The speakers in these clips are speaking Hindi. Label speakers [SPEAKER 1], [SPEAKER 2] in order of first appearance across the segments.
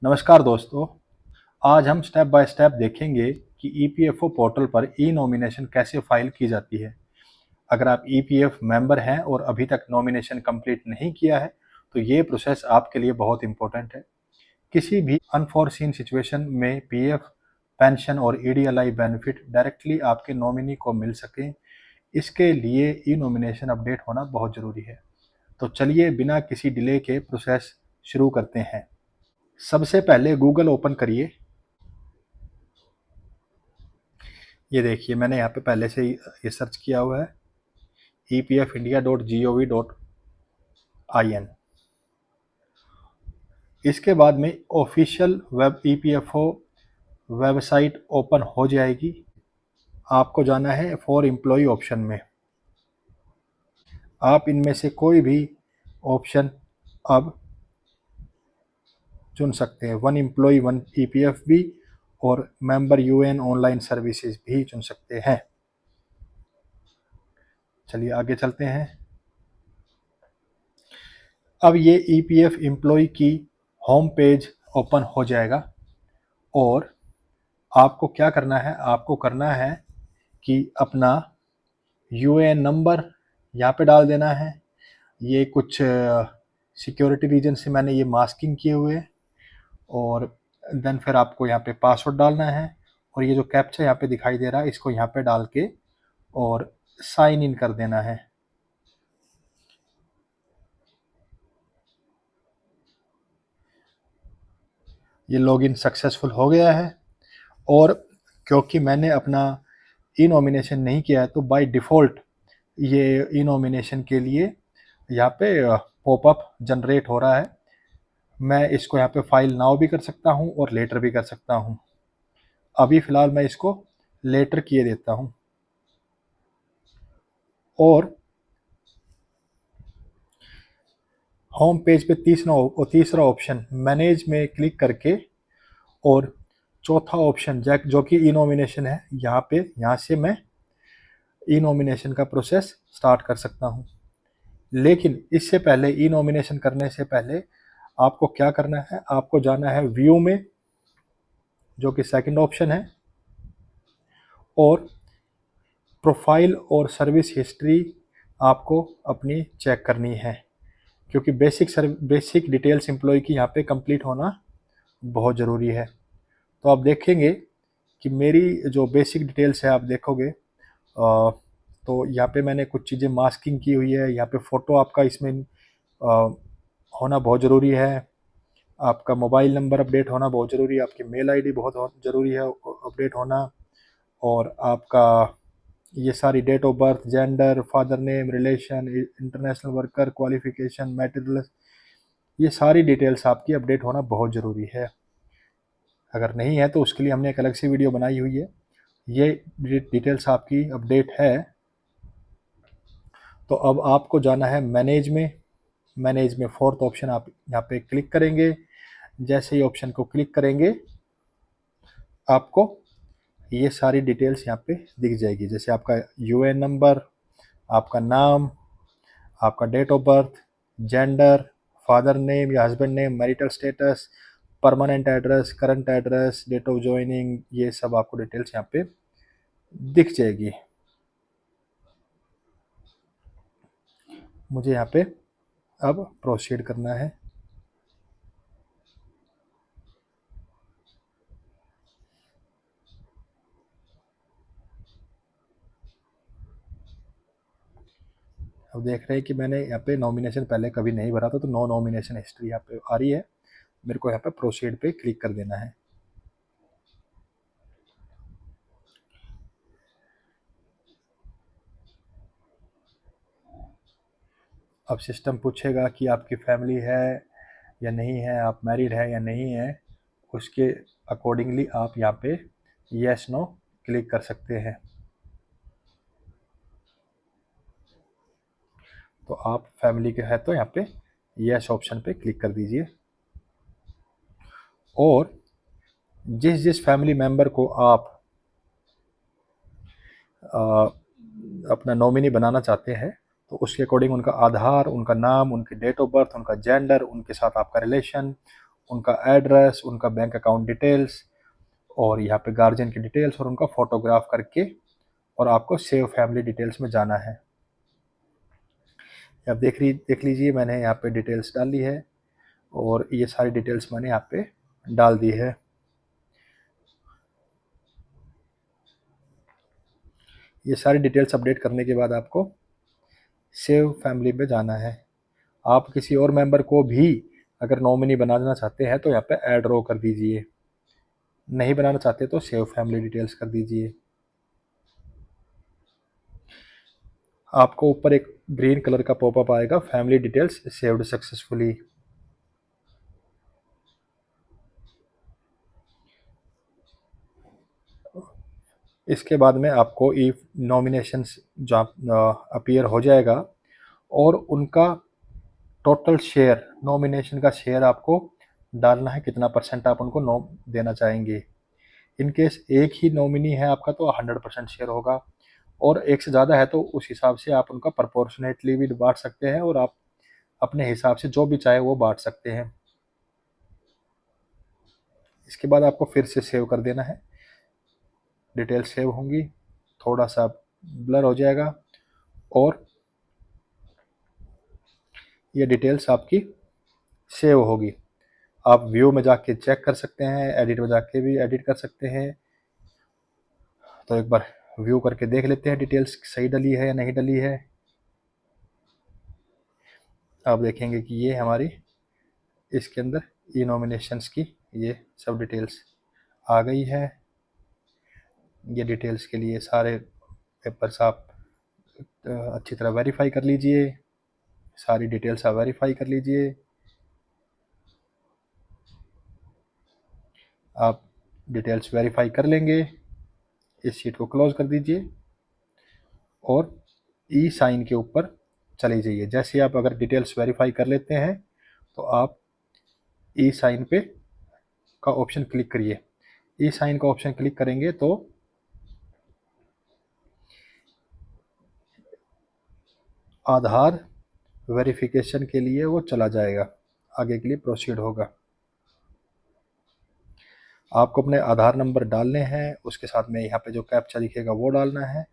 [SPEAKER 1] नमस्कार दोस्तों। आज हम स्टेप बाय स्टेप देखेंगे कि ईपीएफओ पोर्टल पर ई नॉमिनेशन कैसे फाइल की जाती है। अगर आप ईपीएफ मेंबर हैं और अभी तक नॉमिनेशन कंप्लीट नहीं किया है तो ये प्रोसेस आपके लिए बहुत इंपॉर्टेंट है। किसी भी अनफोर्सीन सिचुएशन में पीएफ, पेंशन और ईडीएलआई बेनिफिट डायरेक्टली आपके नॉमिनी को मिल सकें, इसके लिए ई नॉमिनेशन अपडेट होना बहुत ज़रूरी है। तो चलिए बिना किसी डिले के प्रोसेस शुरू करते हैं। सबसे पहले गूगल ओपन करिए। ये देखिए मैंने यहाँ पे पहले से ही ये सर्च किया हुआ है epfindia.gov.in। इसके बाद में official web EPFO website open हो जाएगी। आपको जाना है फॉर एम्प्लॉय ऑप्शन में। आप इनमें से कोई भी ऑप्शन अब चुन सकते हैं। वन एम्प्लॉय वन ईपीएफ भी और मेंबर यूएन ऑनलाइन सर्विसेज भी चुन सकते हैं। चलिए आगे चलते हैं। अब ये ईपीएफ एम्प्लॉय की होम पेज ओपन हो जाएगा और आपको क्या करना है, आपको करना है कि अपना यूएएन नंबर यहाँ पे डाल देना है। ये कुछ सिक्योरिटी रीजन से मैंने ये मास्किंग किए हुए हैं और देन फिर आपको यहाँ पे पासवर्ड डालना है और ये जो कैप्चा यहाँ पे दिखाई दे रहा है इसको यहाँ पे डाल के और साइन इन कर देना है। ये लॉगिन सक्सेसफुल हो गया है और क्योंकि मैंने अपना ई नॉमिनेशन नहीं किया है तो बाय डिफ़ॉल्ट ये ई नॉमिनेशन के लिए यहाँ पे पॉपअप जनरेट हो रहा है। मैं इसको यहाँ पे फाइल नाउ भी कर सकता हूँ और लेटर भी कर सकता हूँ। अभी फ़िलहाल मैं इसको लेटर किए देता हूँ और होम पेज पे तीसरा ऑप्शन मैनेज में क्लिक करके और चौथा ऑप्शन जो कि ई नॉमिनेशन है यहाँ से मैं ई नॉमिनेशन का प्रोसेस स्टार्ट कर सकता हूँ। लेकिन इससे पहले ई नॉमिनेशन करने से पहले आपको क्या करना है, आपको जाना है व्यू में जो कि सेकंड ऑप्शन है और प्रोफाइल और सर्विस हिस्ट्री आपको अपनी चेक करनी है क्योंकि बेसिक डिटेल्स एम्प्लॉय की यहाँ पे कंप्लीट होना बहुत ज़रूरी है। तो आप देखेंगे कि मेरी जो बेसिक डिटेल्स है आप देखोगे तो यहाँ पे मैंने कुछ चीज़ें मास्किंग की हुई है। यहाँ पे फ़ोटो आपका इसमें होना बहुत ज़रूरी है। आपका मोबाइल नंबर अपडेट होना बहुत ज़रूरी है। आपकी मेल आईडी बहुत ज़रूरी है अपडेट होना और आपका ये सारी date of birth, gender, father name, relation, international worker, qualification, material, ये सारी डिटेल्स आपकी अपडेट होना बहुत ज़रूरी है। अगर नहीं है तो उसके लिए हमने एक अलग सी वीडियो बनाई हुई है। ये डिटेल्स आपकी अपडेट है। तो अब आपको जाना है मैनेज में फोर्थ ऑप्शन आप यहाँ पे क्लिक करेंगे। जैसे ही ऑप्शन को क्लिक करेंगे आपको ये सारी डिटेल्स यहाँ पे दिख जाएगी, जैसे आपका यूएन नंबर, आपका नाम, आपका date of birth, gender, father name या husband name, marital status, permanent address, current address, date of joining, ये सब आपको डिटेल्स यहाँ पे दिख जाएगी। मुझे यहाँ पे अब प्रोसीड करना है। अब देख रहे हैं कि मैंने यहाँ पे नॉमिनेशन पहले कभी नहीं भरा था तो नो नॉमिनेशन हिस्ट्री यहाँ पे आ रही है। मेरे को यहाँ पे प्रोसीड पे क्लिक कर देना है। अब सिस्टम पूछेगा कि आपकी फैमिली है या नहीं है, आप मैरिड है या नहीं है, उसके अकॉर्डिंगली आप यहाँ पे यस नो क्लिक कर सकते हैं। तो आप फैमिली के है तो यहाँ पे यस ऑप्शन पे क्लिक कर दीजिए और जिस जिस फैमिली मेंबर को आप अपना नॉमिनी बनाना चाहते हैं तो उसके अकॉर्डिंग उनका आधार, उनका नाम, उनकी डेट ऑफ बर्थ, उनका जेंडर, उनके साथ आपका रिलेशन उनका एड्रेस, उनका बैंक अकाउंट डिटेल्स और यहाँ पे गार्जियन की डिटेल्स और उनका फोटोग्राफ करके और आपको सेव फैमिली डिटेल्स में जाना है। आप देख लीजिए मैंने यहाँ पे डिटेल्स डाल ली है और ये सारी डिटेल्स मैंने यहाँ पे डाल दी है। ये सारी डिटेल्स अपडेट करने के बाद आपको सेव फैमिली पे जाना है। आप किसी और मेंबर को भी अगर नॉमिनी बनाना चाहते हैं तो यहाँ पे ऐड रो कर दीजिए, नहीं बनाना चाहते तो सेव फैमिली डिटेल्स कर दीजिए। आपको ऊपर एक ग्रीन कलर का पॉपअप आएगा, फैमिली डिटेल्स सेव्ड सक्सेसफुली। इसके बाद में आपको ई नॉमिनेशंस जहाँ अपीयर हो जाएगा और उनका टोटल शेयर, नॉमिनेशन का शेयर आपको डालना है, कितना परसेंट आप उनको देना चाहेंगे। इन केस एक ही नॉमिनी है आपका तो 100% शेयर होगा, और एक से ज़्यादा है तो उस हिसाब से आप उनका प्रपोर्शनेटली भी बांट सकते हैं और आप अपने हिसाब से जो भी चाहे वो बांट सकते हैं। इसके बाद आपको फिर से सेव कर देना है, डिटेल सेव होंगी, थोड़ा सा ब्लर हो जाएगा और ये डिटेल्स आपकी सेव होगी। आप व्यू में जाके चेक कर सकते हैं, एडिट में जाके भी एडिट कर सकते हैं। तो एक बार व्यू करके देख लेते हैं डिटेल्स सही डली है या नहीं डली है। आप देखेंगे कि ये हमारी इसके अंदर ई नॉमिनेशंस की ये सब डिटेल्स आ गई है। ये डिटेल्स के लिए सारे पेपर्स आप अच्छी तरह वेरीफाई कर लीजिए, सारी डिटेल्स आप वेरीफाई कर लीजिए। आप डिटेल्स वेरीफाई कर लेंगे, इस शीट को क्लोज कर दीजिए और ई साइन के ऊपर चले जाइए। जैसे आप अगर डिटेल्स वेरीफाई कर लेते हैं तो आप ई साइन पे का ऑप्शन क्लिक करिए। ई साइन का ऑप्शन क्लिक करेंगे तो आधार वेरिफिकेशन के लिए वो चला जाएगा, आगे के लिए प्रोसीड होगा। आपको अपने आधार नंबर डालने हैं, उसके साथ में यहाँ पे जो कैप्चा दिखेगा वो डालना है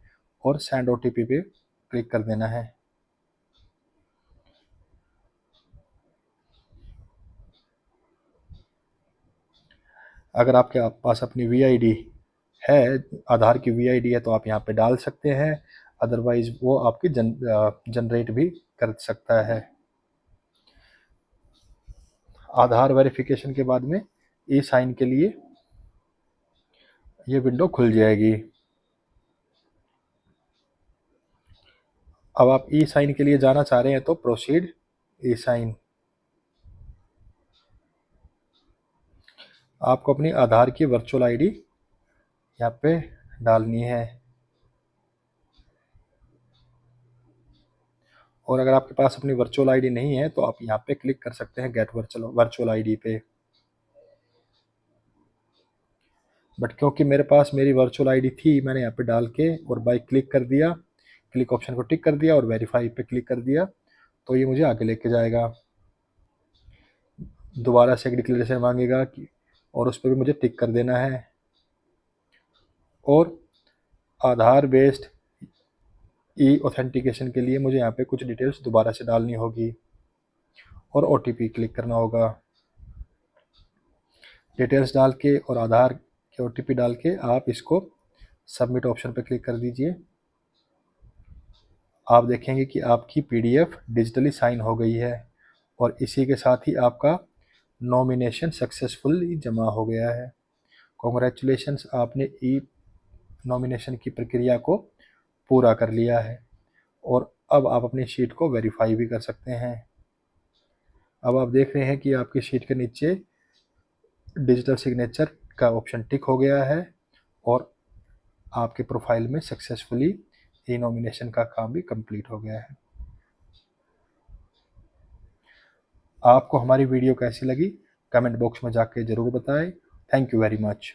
[SPEAKER 1] और सेंड ओटीपी पे क्लिक कर देना है। अगर आपके पास अपनी वीआईडी है, आधार की वीआईडी है तो आप यहाँ पे डाल सकते हैं, अदरवाइज वो आपकी जनरेट भी कर सकता है। आधार वेरिफिकेशन के बाद में ई साइन के लिए ये विंडो खुल जाएगी। अब आप ई साइन के लिए जाना चाह रहे हैं तो प्रोसीड ई साइन। आपको अपनी आधार की वर्चुअल आईडी यहाँ पे डालनी है, और अगर आपके पास अपनी वर्चुअल आईडी नहीं है तो आप यहाँ पे क्लिक कर सकते हैं गेट वर्चुअल आईडी पे। बट क्योंकि मेरे पास मेरी वर्चुअल आईडी थी, मैंने यहाँ पे डाल के और बाय क्लिक कर दिया, क्लिक ऑप्शन को टिक कर दिया और वेरीफाई पे क्लिक कर दिया तो ये मुझे आगे लेके जाएगा। दोबारा से एक डिक्लेरेशन मांगेगा कि, और उस पर भी मुझे टिक कर देना है, और आधार बेस्ड ई ऑथेंटिकेशन के लिए मुझे यहाँ पे कुछ डिटेल्स दोबारा से डालनी होगी और ओटीपी क्लिक करना होगा। डिटेल्स डाल के और आधार के ओटीपी डाल के आप इसको सबमिट ऑप्शन पर क्लिक कर दीजिए। आप देखेंगे कि आपकी पीडीएफ डिजिटली साइन हो गई है और इसी के साथ ही आपका नॉमिनेशन सक्सेसफुली जमा हो गया है। कॉन्ग्रेचुलेशंस, आपने ई नॉमिनेशन की प्रक्रिया को पूरा कर लिया है और अब आप अपनी शीट को वेरीफाई भी कर सकते हैं। अब आप देख रहे हैं कि आपकी शीट के नीचे डिजिटल सिग्नेचर का ऑप्शन टिक हो गया है और आपके प्रोफाइल में सक्सेसफुली ई नॉमिनेशन का काम भी कंप्लीट हो गया है। आपको हमारी वीडियो कैसी लगी कमेंट बॉक्स में जाके ज़रूर बताएं। Thank you very much.